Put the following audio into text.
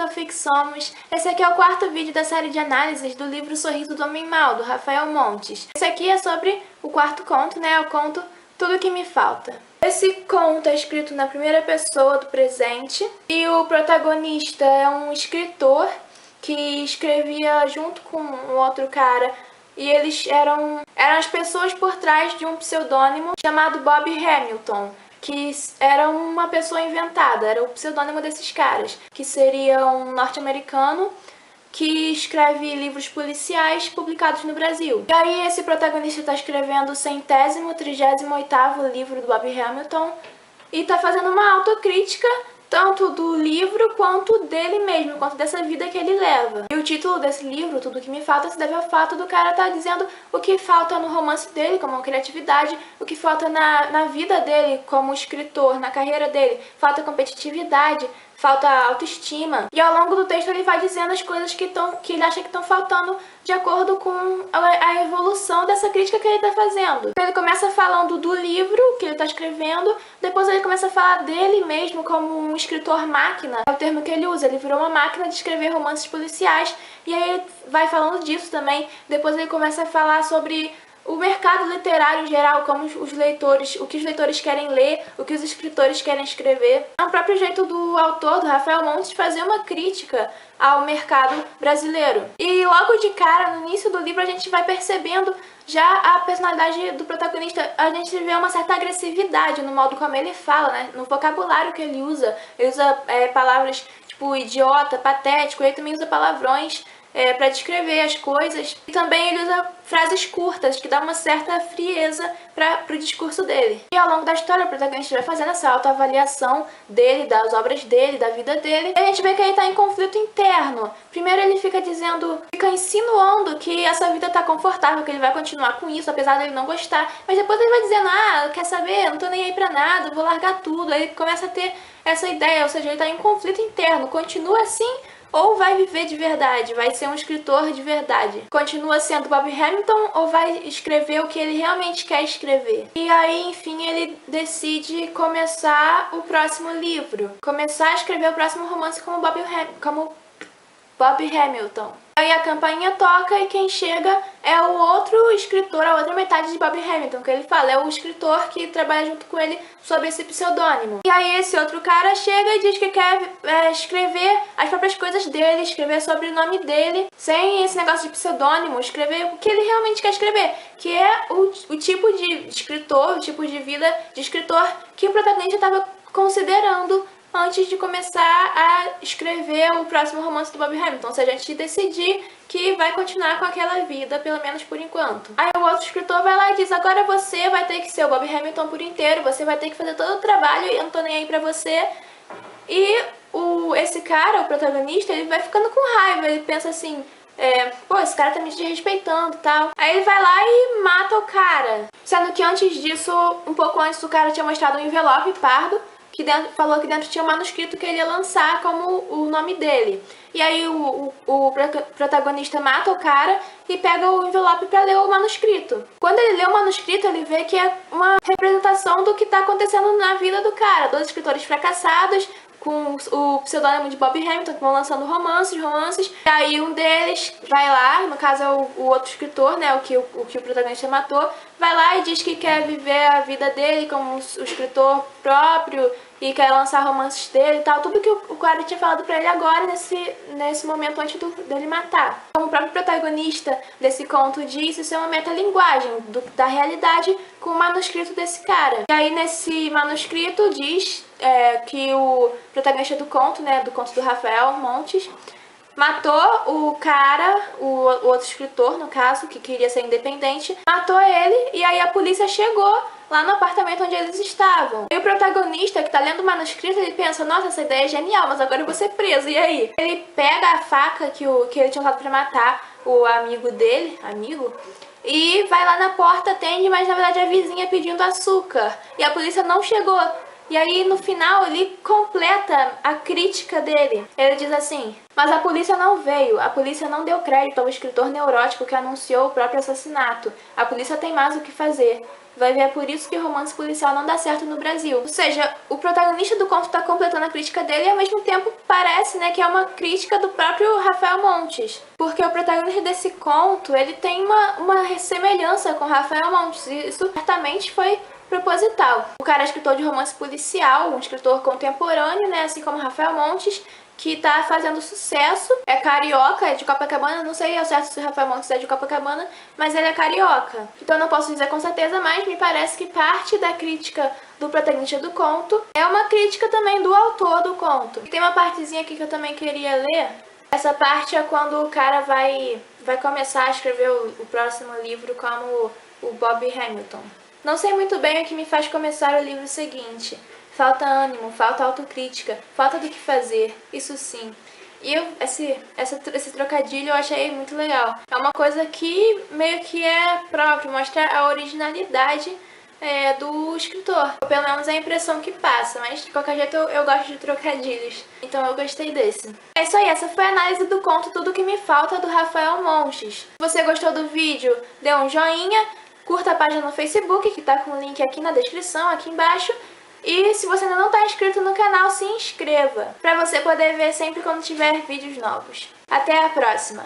ao Fixomos. Esse aqui é o quarto vídeo da série de análises do livro Sorriso do Homem Mal, do Rafael Montes. Esse aqui é sobre o quarto conto, né? O conto Tudo Que Me Falta. Esse conto é escrito na primeira pessoa do presente e o protagonista é um escritor que escrevia junto com um outro cara e eles eram as pessoas por trás de um pseudônimo chamado Bob Hamilton, que era uma pessoa inventada, era o pseudônimo desses caras, que seria um norte-americano que escreve livros policiais publicados no Brasil. E aí esse protagonista está escrevendo o 100º, 38º livro do Bob Hamilton e está fazendo uma autocrítica tanto do livro quanto dele mesmo, quanto dessa vida que ele leva. E o título desse livro, Tudo Que Me Falta, se deve ao fato do cara estar dizendo o que falta no romance dele, como criatividade, o que falta na vida dele como escritor, na carreira dele. Falta competitividade, falta autoestima. E ao longo do texto ele vai dizendo as coisas que ele acha que estão faltando de acordo com a evolução dessa crítica que ele está fazendo. Ele começa falando do livro que ele está escrevendo, depois ele começa a falar dele mesmo como um escritor máquina, é o termo que ele usa, ele virou uma máquina de escrever romances policiais, e aí ele vai falando disso também. Depois ele começa a falar sobre o mercado literário em geral, como os leitores, o que os leitores querem ler, o que os escritores querem escrever. É o próprio jeito do autor, do Rafael Montes, fazer uma crítica ao mercado brasileiro. E logo de cara, no início do livro, a gente vai percebendo já a personalidade do protagonista. A gente vê uma certa agressividade no modo como ele fala, né? No vocabulário que ele usa. Ele usa palavras tipo idiota, patético, ele também usa palavrões para descrever as coisas. E também ele usa frases curtas, que dá uma certa frieza para o discurso dele. E ao longo da história, o protagonista vai fazendo essa autoavaliação dele, das obras dele, da vida dele. E a gente vê que ele está em conflito interno. Primeiro ele fica insinuando que essa vida tá confortável, que ele vai continuar com isso, apesar dele não gostar. Mas depois ele vai dizendo, quer saber, não tô nem aí pra nada, vou largar tudo. Aí ele começa a ter essa ideia, ou seja, ele tá em conflito interno. Continua assim, ou vai viver de verdade, vai ser um escritor de verdade? Continua sendo Bob Hamilton ou vai escrever o que ele realmente quer escrever? E aí, enfim, ele decide começar o próximo livro. Começar a escrever o próximo romance como Bob Hamilton. Aí a campainha toca e quem chega é o outro escritor, a outra metade de Bob Hamilton, que ele fala, é o escritor que trabalha junto com ele sob esse pseudônimo. E aí esse outro cara chega e diz que quer escrever as próprias coisas dele, escrever sobre o nome dele, sem esse negócio de pseudônimo, escrever o que ele realmente quer escrever, que é o tipo de escritor, o tipo de vida de escritor que o protagonista estava considerando antes de começar a escrever o próximo romance do Bob Hamilton, ou seja, antes de decidir que vai continuar com aquela vida, pelo menos por enquanto. Aí o outro escritor vai lá e diz, agora você vai ter que ser o Bob Hamilton por inteiro, você vai ter que fazer todo o trabalho e eu não tô nem aí pra você. E esse cara, o protagonista, ele vai ficando com raiva, ele pensa assim, esse cara tá me desrespeitando e tal. Aí ele vai lá e mata o cara. Sendo que antes disso, um pouco antes, o cara tinha mostrado um envelope pardo, que falou que dentro tinha um manuscrito que ele ia lançar como o nome dele. E aí o protagonista mata o cara e pega o envelope para ler o manuscrito. Quando ele lê o manuscrito, ele vê que é uma representação do que está acontecendo na vida do cara. 2 escritores fracassados, com o pseudônimo de Bob Hamilton, que vão lançando romances. E aí um deles vai lá, no caso é o outro escritor, né, o que o protagonista matou, vai lá e diz que quer viver a vida dele como o escritor próprio e quer lançar romances dele e tal. Tudo que o cara tinha falado pra ele agora, nesse momento antes dele matar. Como o próprio protagonista desse conto diz, isso é uma metalinguagem da realidade com o manuscrito desse cara. E aí nesse manuscrito diz que o protagonista do conto, né, do conto do Rafael Montes, matou o cara, o outro escritor, no caso, que queria ser independente, matou ele e aí a polícia chegou lá no apartamento onde eles estavam. E o protagonista, que tá lendo o manuscrito, ele pensa, nossa, essa ideia é genial, mas agora eu vou ser preso, e aí? Ele pega a faca que ele tinha usado pra matar o amigo dele, e vai lá na porta, atende, mas na verdade é a vizinha pedindo açúcar. E a polícia não chegou. E aí, no final, ele completa a crítica dele. Ele diz assim, mas a polícia não veio, a polícia não deu crédito ao escritor neurótico que anunciou o próprio assassinato. A polícia tem mais o que fazer. vai ver, é por isso que o romance policial não dá certo no Brasil. Ou seja, o protagonista do conto está completando a crítica dele e ao mesmo tempo parece, né, que é uma crítica do próprio Rafael Montes. Porque o protagonista desse conto, ele tem uma semelhança com Rafael Montes e isso certamente foi proposital. O cara é escritor de romance policial, um escritor contemporâneo, né, assim como Rafael Montes, que tá fazendo sucesso, é carioca, é de Copacabana, não sei ao certo se o Rafael Montes é de Copacabana, mas ele é carioca. Então não posso dizer com certeza, mas me parece que parte da crítica do protagonista do conto é uma crítica também do autor do conto. E tem uma partezinha aqui que eu também queria ler. Essa parte é quando o cara vai começar a escrever o próximo livro como o Bob Hamilton. Não sei muito bem o que me faz começar o livro seguinte. Falta ânimo, falta autocrítica, falta do que fazer, isso sim. E esse trocadilho eu achei muito legal. É uma coisa que meio que é próprio, mostra a originalidade do escritor. Ou pelo menos é a impressão que passa, mas de qualquer jeito eu gosto de trocadilhos. Então eu gostei desse. É isso aí, essa foi a análise do conto Tudo Que Me Falta, do Rafael Montes. Se você gostou do vídeo, dê um joinha, curta a página no Facebook, que tá com o link aqui na descrição, aqui embaixo. E se você ainda não está inscrito no canal, se inscreva, para você poder ver sempre quando tiver vídeos novos. Até a próxima!